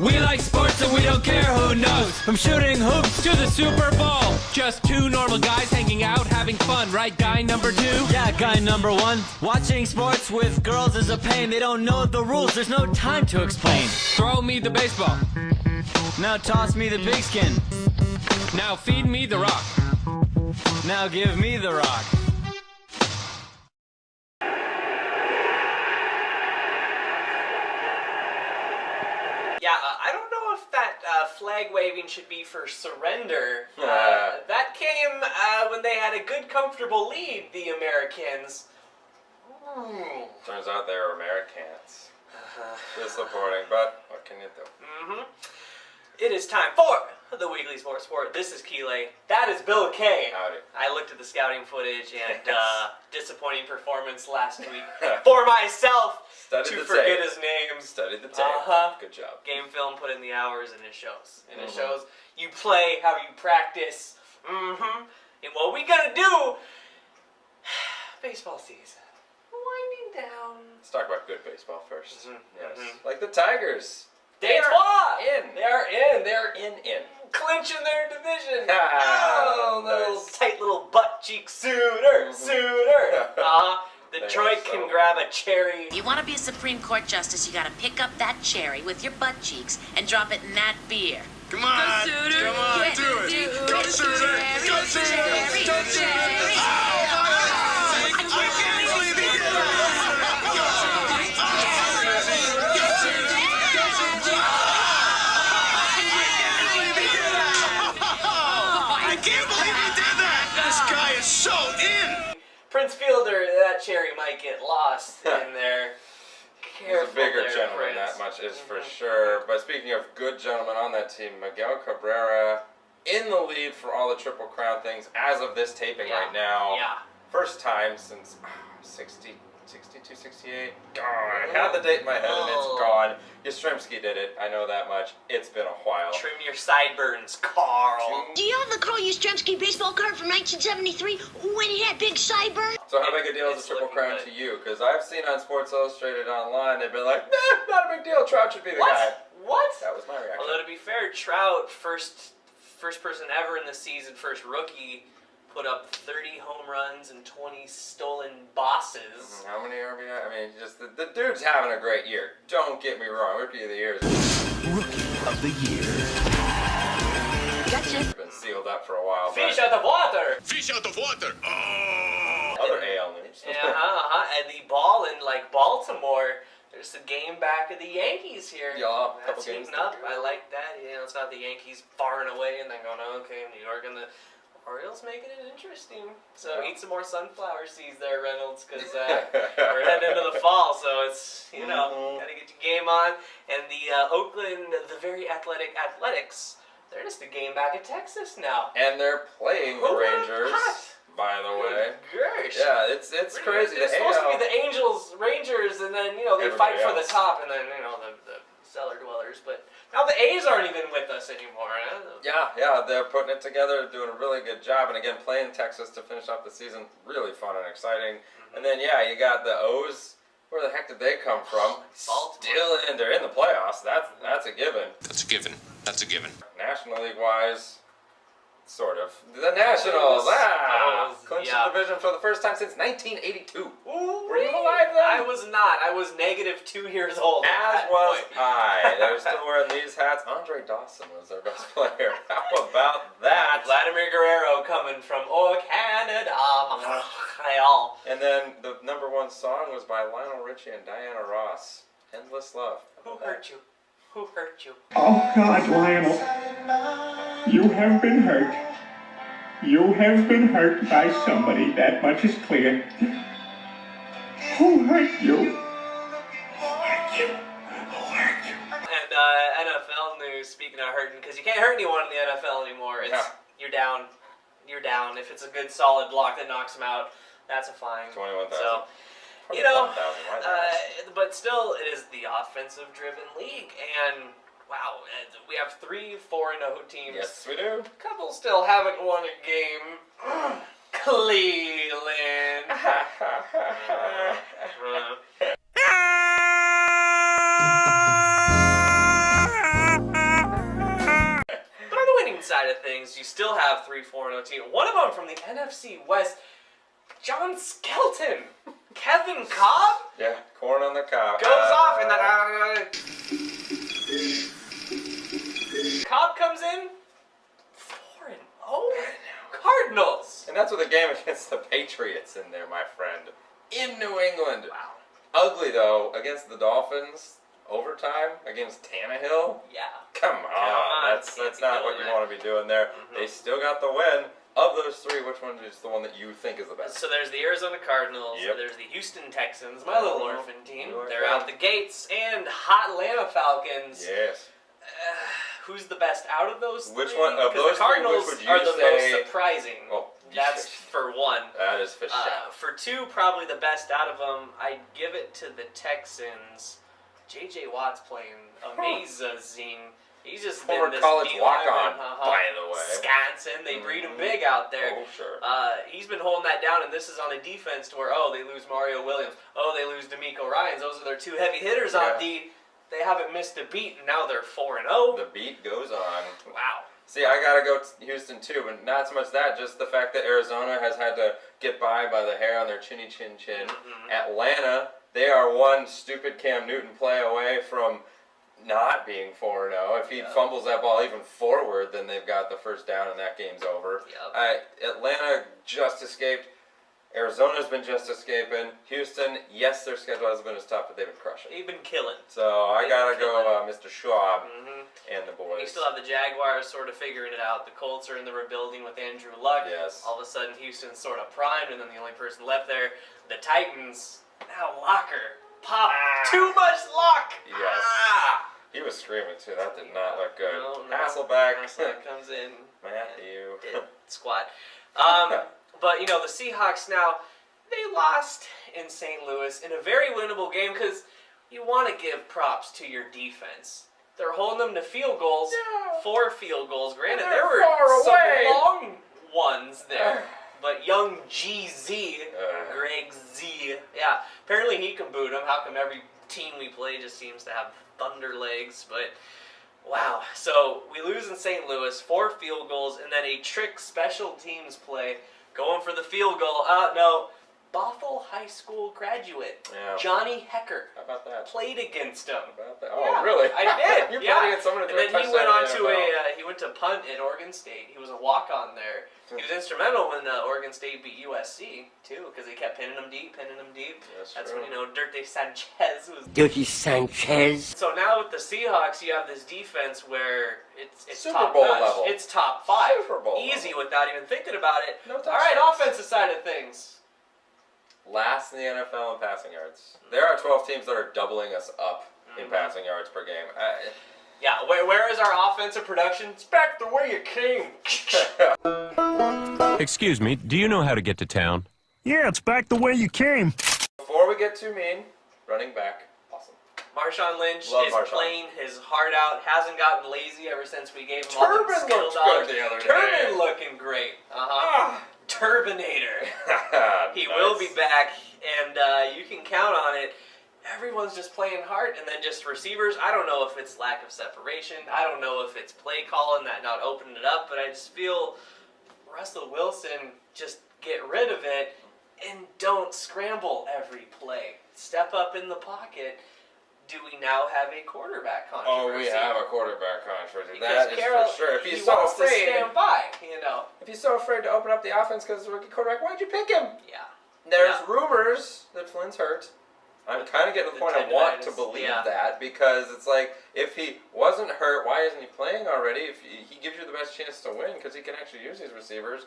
We like sports and we don't care who knows. From shooting hoops to the Super Bowl. Just two normal guys hanging out, having fun, right, guy number two? Yeah, guy number one. Watching sports with girls is a pain. They don't know the rules, there's no time to explain. Throw me the baseball. Now toss me the pigskin. Now feed me the rock. Now give me the rock. Yeah, I don't know if that flag waving should be for surrender. That came when they had a good, comfortable lead, the Americans. Turns out they were Americans. Disappointing, but what can you do? It is time for the Weekly Sports Report. This is Keelay. That is Bill Kay. Howdy. I looked at the scouting footage and disappointing performance last week for myself. Studied to the forget tape. his name. Studied the tape. Good job. Game film, put in the hours, and it shows. And it shows you play how you practice. And what we gotta do? Baseball season. Winding down. Let's talk about good baseball first. Yes. Mhm. Like the Tigers. They are in. They're in. They're In. clinching their division. Ah, little nice. tight little butt cheek sooner. Detroit so can grab a cherry. You want to be a Supreme Court justice, you got to pick up that cherry with your butt cheeks and drop it in that beer. Come on, do it. Go Suter, go Suter, go Suter. I can't believe he did that. This guy is so in. Prince Fielder, that cherry might get lost in there. He's a bigger gentleman, that much is for sure. But speaking of good gentlemen on that team, Miguel Cabrera in the lead for all the Triple Crown things as of this taping right now. Yeah. First time since 62, 68. God, I had the date in my head and it's gone. Yastrzemski did it. I know that much. It's been a while. Trim your sideburns, Carl. Do you have the Carl Yastrzemski baseball card from 1973 when he had big sideburns? So how big a deal is It's the Triple looking Crown good. to you? Because I've seen on Sports Illustrated online, they've been like, nah, not a big deal. Trout should be the guy. What? That was my reaction. Although to be fair, Trout, first person ever in the season, first rookie, put up 30 home runs and 20 stolen bases. How many RBI? I mean, just the dude's having a great year. Don't get me wrong. Rookie of the Year Rookie of the year. has been sealed up for a while. Fish out of water. Fish out of water. Oh. Other AL news. And the ball in Baltimore. There's a game back of the Yankees here. Yeah, a couple That's games heating up. to do. I like that. You know, it's not the Yankees far and away and then going, okay, New York and the Orioles making it interesting. So eat some more sunflower seeds there, Reynolds, because we're heading into the fall. So it's, gotta get your game on. And the Oakland, the very athletic Athletics, they're just a game back at Texas now. And they're playing the Who Rangers, hot? by the way. Gosh. Yeah, it's crazy. They're The supposed to AL be the Angels, Rangers, and then, they Everybody fight for the else. top, and then, the cellar dwellers. But now the A's aren't even with us anymore. Yeah, they're putting it together, doing a really good job. And again, playing Texas to finish off the season, really fun and exciting. And then, you got the O's. Where the heck did they come from? Baltimore. They're in the playoffs. That's a given. That's a given. That's a given. National League wise, sort of. The Nationals, clinched the division for the first time since 1982. Were you alive then? I was not. I was -2 years old. at As that was point. I. They're still wearing these hats. Andre Dawson was their best player. How about that? Vladimir Guerrero coming from Canada. Montreal. And then the #1 song was by Lionel Richie and Diana Ross. Endless Love. Who hurt you? Who hurt you? Oh God, Lionel, you have been hurt. You have been hurt by somebody, that much is clear. Who hurt you? Who hurt you? Who hurt you? And NFL news, speaking of hurting, because you can't hurt anyone in the NFL anymore. It's You're down. You're down. If it's a good solid block that knocks them out, that's a fine. 21,000. So, 21,000, but still, it is the offensive-driven league, and wow, we have 3 4-0 teams. Yes, we do. A couple still haven't won a game. Cleveland. side of things, you still have 3 4-0 teams. One of them from the NFC West, John Skelton, Kevin Cobb. Yeah, corn on the cob. Goes off and then Cobb comes in 4-0 Cardinals. And that's with a game against the Patriots in there, my friend. In New England. Wow. Ugly, though, against the Dolphins. Overtime against Tannehill. Yeah. Come on. That's not what you want to be doing there. They still got the win. Of those 3, which one is the one that you think is the best? So there's the Arizona Cardinals, Yep. there's the Houston Texans, my little orphan team. Your They're orphan. out the gates, and hot Atlanta Falcons. Yes. Who's the best out of those 3? Which one of 'Cause those the Cardinals 3, which would you are the say? most surprising. Well, That's for 1. That is for sure. For 2, probably the best out of them, I'd give it to the Texans. J.J. Watt's playing amazing. He's just Former been this college D walk-on, lineman, by the way. Wisconsin, they breed him big out there. Oh, sure. He's been holding that down, and this is on a defense to where, they lose Mario Williams. They lose D'Amico Ryans. Those are their 2 heavy hitters on D. They haven't missed a beat, and now they're 4-0. The beat goes on. Wow. See, I gotta go to Houston too, but not so much that, just the fact that Arizona has had to get by the hair on their chinny chin chin. Atlanta, they are one stupid Cam Newton play away from not being 4-0. If he fumbles that ball even forward, then they've got the first down and that game's over. Atlanta just escaped. Arizona's been just escaping. Houston, yes, their schedule hasn't been as tough, but they've been crushing. They've been killing. So I gotta go Mr. Schwab and the And boys. you still have the Jaguars sort of figuring it out. The Colts are in the rebuilding with Andrew Luck. Yes. All of a sudden, Houston's sort of primed, and then the only person left there, the Titans, now Locker. Pop. Too much luck. Yes. He was screaming too. That did not look good. No. Hasselback. Hasselback comes in. Matthew. Did squat. But, the Seahawks now, they lost in St. Louis in a very winnable game because you want to give props to your defense. They're holding them to field goals, 4 field goals. Granted, there were some long ones there. But young GZ, Greg Z, apparently he can boot them. How come every team we play just seems to have thunder legs? But wow. So we lose in St. Louis, 4 field goals, and then a trick special teams play going for the field goal. No, Bothell High School graduate Johnny Hecker. How about that? Played against him. How about that? Oh, really? I did. You played against someone who And threw a then he touchdown went on in to the NFL. he went to punt at Oregon State. He was a walk-on there. He was instrumental when Oregon State beat USC too, because they kept pinning him deep. That's true. when Dirty Sanchez was. Dirty Sanchez. So now with the Seahawks, you have this defense where it's Super top Bowl notch. level. It's top 5, Super Bowl easy level. without even thinking about it. No All right, touchdowns. offensive side of things. Last in the NFL in passing yards. There are 12 teams that are doubling us up in passing yards per game. Yeah, where is our offensive production? It's back the way it came. Excuse me, do you know how to get to town? Yeah, it's back the way you came. Before we get too mean, running back, awesome. Marshawn Lynch Love is Marshawn. playing his heart out. Hasn't gotten lazy ever since we gave him all the Turbin skill looked dollars. good the other day. Turbin looking great. Turbinator. He Nice. will be back, and you can count on it. Everyone's just playing hard, and then just receivers. I don't know if it's lack of separation. I don't know if it's play calling that not opening it up, but I just feel Russell Wilson, just get rid of it and don't scramble every play. Step up in the pocket. Do we now have a quarterback controversy? Oh, we have a quarterback controversy. Because That is Carroll, for sure. If he he's so wants to afraid, stand by, if he's so afraid to open up the offense because it's a rookie quarterback, why'd you pick him? Yeah. There's Yeah. rumors that Flynn's hurt. I'm kind of getting to the point I want to tendinitis, believe yeah. that, because it's like, if he wasn't hurt, why isn't he playing already? If he gives you the best chance to win because he can actually use these receivers,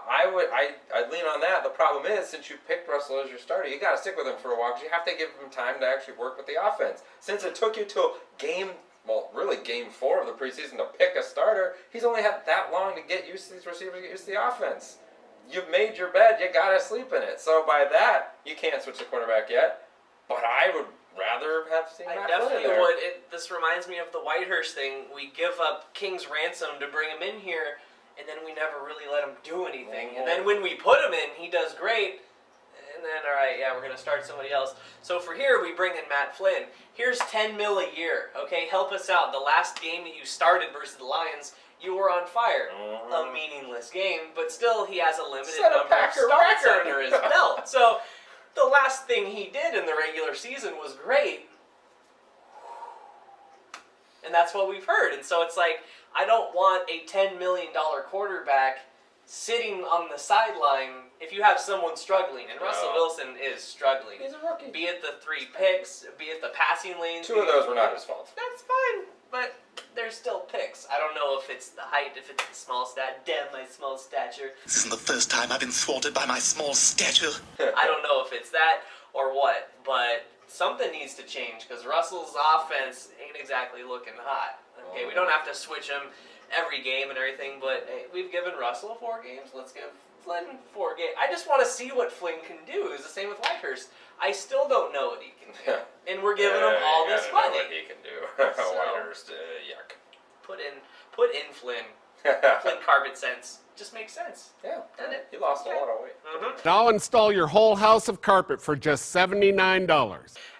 I'd lean on that. The problem is, since you picked Russell as your starter, you got to stick with him for a while because you have to give him time to actually work with the offense. Since it took you till game 4 of the preseason to pick a starter, he's only had that long to get used to these receivers, get used to the offense. You've made your bed, you got to sleep in it. So by that, you can't switch the quarterback yet. But I would rather have seen I Matt Flynn definitely in there. would. This reminds me of the Whitehurst thing. We give up King's ransom to bring him in here, and then we never really let him do anything. And then when we put him in, he does great. And then, all right, we're going to start somebody else. So for here, we bring in Matt Flynn. Here's $10 million a year, okay? Help us out. The last game that you started versus the Lions, you were on fire. Mm-hmm. A meaningless game, but still he has a limited Set a number of Packer starts record. under his belt. So the last thing he did in the regular season was great. And that's what we've heard. And so it's like, I don't want a $10 million quarterback sitting on the sideline if you have someone struggling. And Russell Wilson is struggling. He's a rookie. Be it the 3 picks, be it the passing lanes. 2 of those were not his fault. That's fine, but there's still picks. I don't know if it's the height, if it's the small stat. Damn my small stature. This isn't the first time I've been thwarted by my small stature. I don't know if it's that or what, but something needs to change because Russell's offense ain't exactly looking hot. Okay, we don't have to switch him every game and everything, but hey, we've given Russell 4 games. Let's give Flynn 4 games. I just want to see what Flynn can do. It's the same with Whitehurst. I still don't know what he can do, and we're giving him all this Know money. what he can do. So- Whitehurst, yuck. Put in Flynn. Flynn Carpet sense. Just makes sense. Yeah, Doesn't it? he lost a lot of weight. I'll install your whole house of carpet for just $79.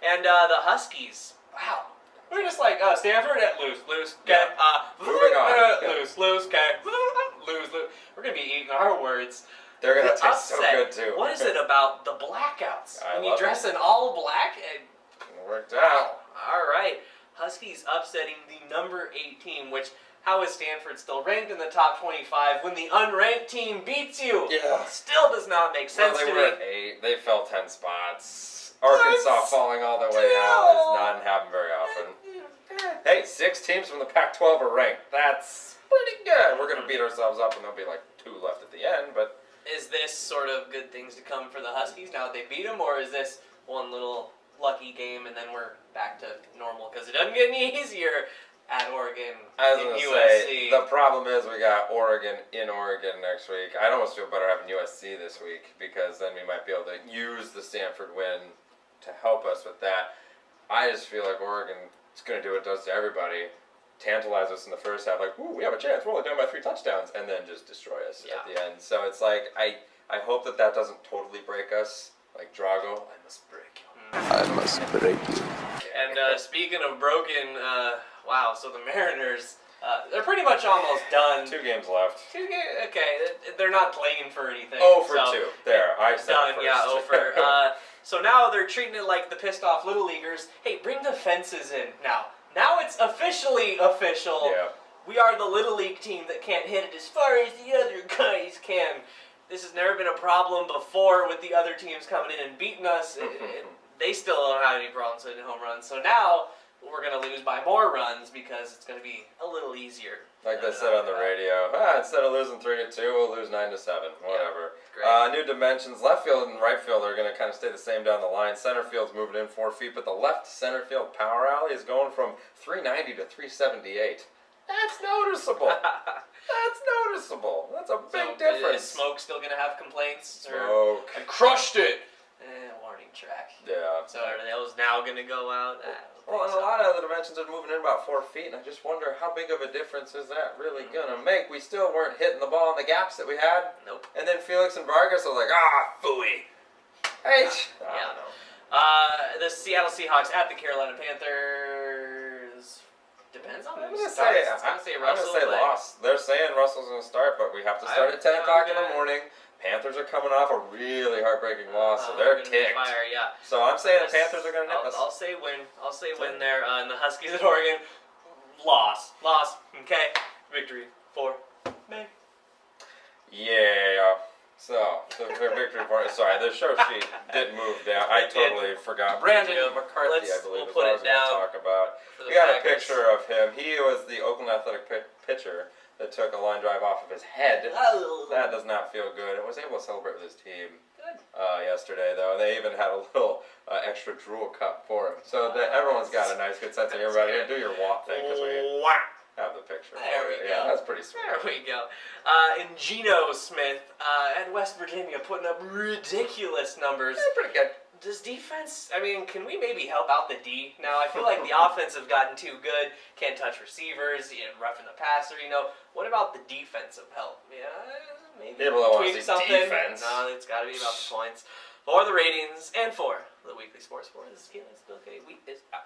And the Huskies. Wow. We're just like, Stanford, lose, okay. Moving on. Lose, okay. Lose. We're going to be eating our words. They're going to The taste so upset. good, too. What is it about the blackouts? I When you love dress in all black? It worked Wow. out. All right. Huskies upsetting the number 8 team, which, how is Stanford still ranked in the top 25 when the unranked team beats you? Yeah. Still does not make sense Well, they to were me. at 8. They fell 10 spots. Arkansas falling all the way out is not happen very often. Hey, 6 teams from the Pac-12 are ranked. That's pretty good. We're going to beat ourselves up, and there'll be like 2 left at the end, but... Is this sort of good things to come for the Huskies now that they beat them, or is this one little lucky game and then we're back to normal? Because it doesn't get any easier at Oregon I was and going to USC. say, the problem is we got Oregon in Oregon next week. I'd almost feel better having USC this week because then we might be able to use the Stanford win to help us with that. I just feel like Oregon is going to do what it does to everybody. Tantalize us in the first half, like, ooh, we have a chance, we're only down by 3 touchdowns, and then just destroy us at the end. So it's like, I hope that doesn't totally break us. Like Drago, I must break you. I must break you. And speaking of broken, wow, so the Mariners, they're pretty much almost done. 2 games left. 2 games, okay, they're not playing for anything. Oh, for so 2. There, I said done, it first. yeah, over. So now they're treating it like the pissed off Little Leaguers. Hey, bring the fences in now. Now it's officially official. Yeah. We are the Little League team that can't hit it as far as the other guys can. This has never been a problem before with the other teams coming in and beating us. They still don't have any problems hitting home runs. So now we're going to lose by more runs because it's going to be a little easier. Like they said on the radio, instead of losing 3-2, we'll lose 9-7. Whatever. Great. New dimensions. Left field and right field are going to kind of stay the same down the line. Center field's moving in 4 feet, but the left center field power alley is going from 390 to 378. That's noticeable. That's noticeable. That's a big difference. Is Smoke still going to have complaints? Smoke. I crushed it. Warning track. Yeah. So are those now going to go out? Well, and a lot of the dimensions are moving in about 4 feet, and I just wonder how big of a difference is that really going to make? We still weren't hitting the ball in the gaps that we had. Nope. And then Felix and Vargas are like, phooey. Hey. I don't know. The Seattle Seahawks at the Carolina Panthers. Depends on I'm who going to starts. say, It's gonna say I'm Russell, going to say but loss. They're saying Russell's going to start, but we have to start at 10 o'clock in the morning. Panthers are coming off a really heartbreaking loss, so they're gonna be ticked. fire, yeah. So I'm saying the Panthers are going to nip us. I'll say win. I'll say win there. And the Huskies at Oregon, loss. Okay, victory for me. Yeah. So, the victory part. Sorry, the show sheet didn't move down. I totally forgot. Brandon McCarthy, I believe, is we'll what I was put it going to down talk about. for the We got a Packers. picture of him. He was the Oakland Athletic pitcher that took a line drive off of his head. Oh. That does not feel good. And was able to celebrate with his team Good. yesterday, though. They even had a little extra drool cup for him. So that everyone's got a nice, good sense of humor. Everybody do your walk thing because we have the picture. There for we you. go. Yeah, that's pretty sweet. There we go. And Geno Smith at West Virginia putting up ridiculous numbers. Yeah, pretty good. Does defense, I mean, can we maybe help out the D? Now, I feel like the offense have gotten too good. Can't touch receivers, roughing the passer, What about the defensive help? Yeah, maybe People that wanna tweak see something. defense. No, it's got to be about the points. For the ratings and for the Weekly Sports Report, this is Keelay. Okay, week is out.